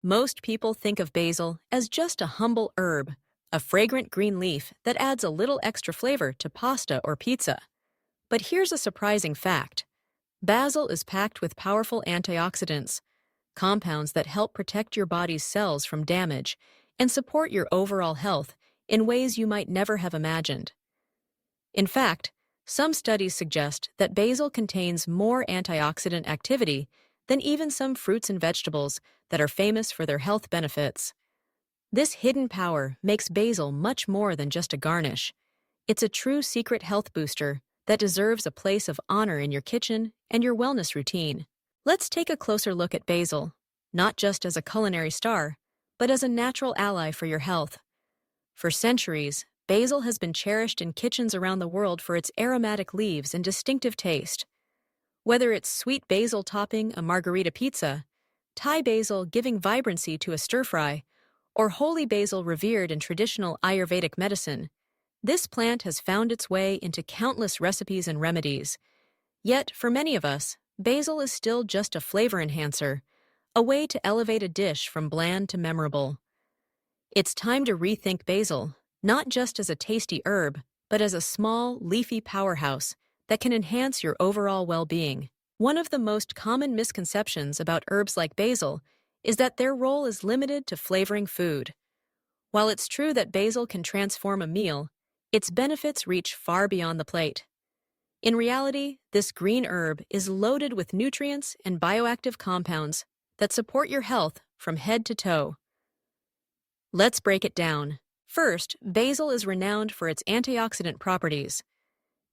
Most people think of basil as just a humble herb, a fragrant green leaf that adds a little extra flavor to pasta or pizza. But here's a surprising fact. Basil is packed with powerful antioxidants, compounds that help protect your body's cells from damage and support your overall health in ways you might never have imagined. In fact, some studies suggest that basil contains more antioxidant activity than even some fruits and vegetables that are famous for their health benefits. This hidden power makes basil much more than just a garnish. It's a true secret health booster that deserves a place of honor in your kitchen and your wellness routine. Let's take a closer look at basil, not just as a culinary star, but as a natural ally for your health. For centuries, basil has been cherished in kitchens around the world for its aromatic leaves and distinctive taste. Whether it's sweet basil topping a margarita pizza, Thai basil giving vibrancy to a stir-fry, or holy basil revered in traditional Ayurvedic medicine, this plant has found its way into countless recipes and remedies. Yet, for many of us, basil is still just a flavor enhancer, a way to elevate a dish from bland to memorable. It's time to rethink basil, not just as a tasty herb, but as a small, leafy powerhouse that can enhance your overall well-being. One of the most common misconceptions about herbs like basil is that their role is limited to flavoring food. While it's true that basil can transform a meal, its benefits reach far beyond the plate. In reality, this green herb is loaded with nutrients and bioactive compounds that support your health from head to toe. Let's break it down. First, basil is renowned for its antioxidant properties.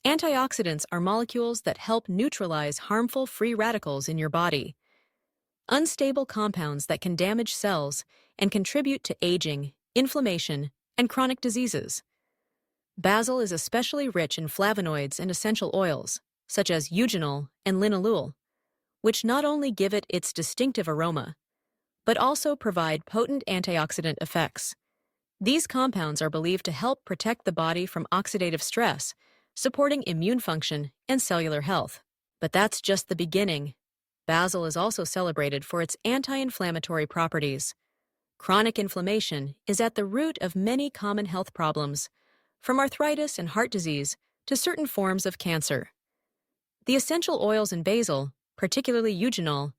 Antioxidants are molecules that help neutralize harmful free radicals in your body. Unstable compounds that can damage cells and contribute to aging, inflammation, and chronic diseases. Basil is especially rich in flavonoids and essential oils, such as eugenol and linalool, which not only give it its distinctive aroma, but also provide potent antioxidant effects. These compounds are believed to help protect the body from oxidative stress, supporting immune function and cellular health. But that's just the beginning. Basil is also celebrated for its anti-inflammatory properties. Chronic inflammation is at the root of many common health problems, from arthritis and heart disease to certain forms of cancer. The essential oils in basil, particularly eugenol,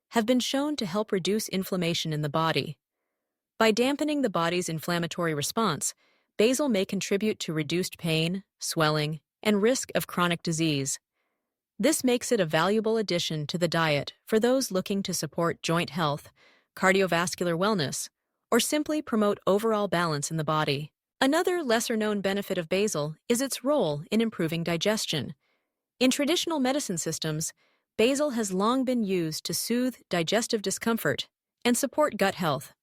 have been shown to help reduce inflammation in the body. By dampening the body's inflammatory response, basil may contribute to reduced pain, swelling, and risk of chronic disease. This makes it a valuable addition to the diet for those looking to support joint health, cardiovascular wellness, or simply promote overall balance in the body. Another lesser-known benefit of basil is its role in improving digestion. In traditional medicine systems, basil has long been used to soothe digestive discomfort and support gut health.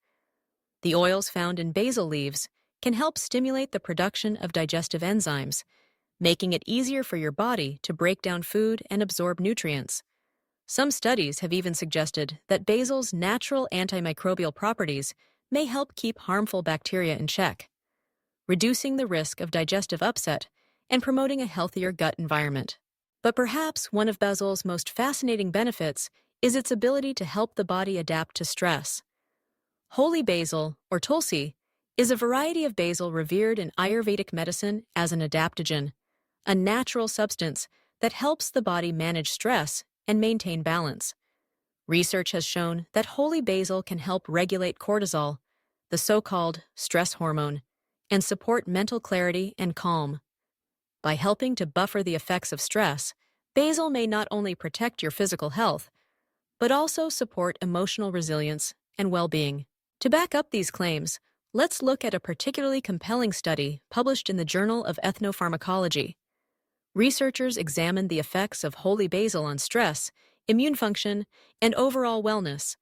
The oils found in basil leaves can help stimulate the production of digestive enzymes, making it easier for your body to break down food and absorb nutrients. Some studies have even suggested that basil's natural antimicrobial properties may help keep harmful bacteria in check, reducing the risk of digestive upset and promoting a healthier gut environment. But perhaps one of basil's most fascinating benefits is its ability to help the body adapt to stress. Holy basil, or tulsi, is a variety of basil revered in Ayurvedic medicine as an adaptogen, a natural substance that helps the body manage stress and maintain balance. Research has shown that holy basil can help regulate cortisol, the so-called stress hormone, and support mental clarity and calm. By helping to buffer the effects of stress, basil may not only protect your physical health, but also support emotional resilience and well-being. To back up these claims, let's look at a particularly compelling study published in the Journal of Ethnopharmacology. Researchers examined the effects of holy basil on stress, immune function, and overall wellness.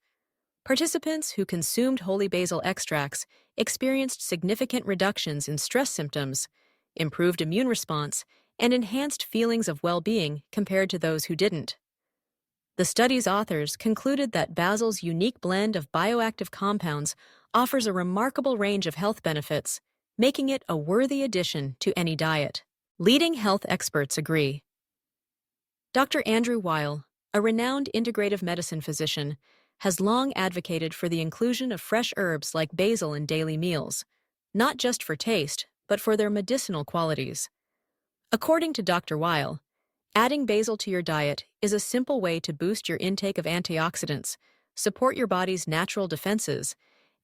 Participants who consumed holy basil extracts experienced significant reductions in stress symptoms, improved immune response, and enhanced feelings of well-being compared to those who didn't. The study's authors concluded that basil's unique blend of bioactive compounds offers a remarkable range of health benefits, making it a worthy addition to any diet. Leading health experts agree. Dr. Andrew Weil, a renowned integrative medicine physician, has long advocated for the inclusion of fresh herbs like basil in daily meals, not just for taste, but for their medicinal qualities. According to Dr. Weil, adding basil to your diet is a simple way to boost your intake of antioxidants, support your body's natural defenses,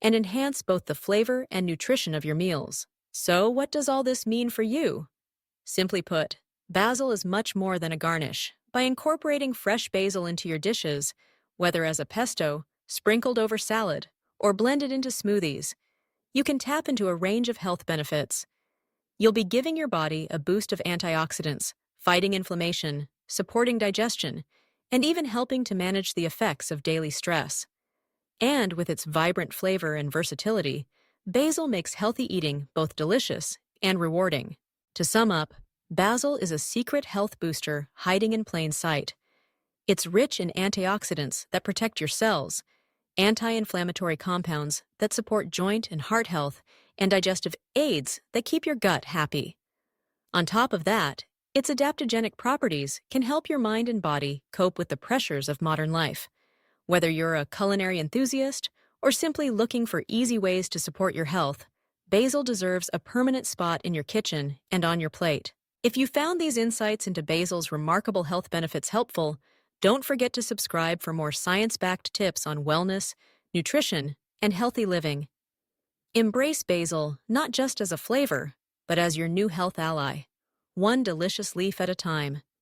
and enhance both the flavor and nutrition of your meals. So, what does all this mean for you? Simply put, basil is much more than a garnish. By incorporating fresh basil into your dishes, whether as a pesto, sprinkled over salad, or blended into smoothies, you can tap into a range of health benefits. You'll be giving your body a boost of antioxidants, fighting inflammation, supporting digestion, and even helping to manage the effects of daily stress. And with its vibrant flavor and versatility, basil makes healthy eating both delicious and rewarding. To sum up, basil is a secret health booster hiding in plain sight. It's rich in antioxidants that protect your cells, anti-inflammatory compounds that support joint and heart health, and digestive aids that keep your gut happy. On top of that, its adaptogenic properties can help your mind and body cope with the pressures of modern life. Whether you're a culinary enthusiast or simply looking for easy ways to support your health, basil deserves a permanent spot in your kitchen and on your plate. If you found these insights into basil's remarkable health benefits helpful, don't forget to subscribe for more science-backed tips on wellness, nutrition, and healthy living. Embrace basil not just as a flavor, but as your new health ally, one delicious leaf at a time.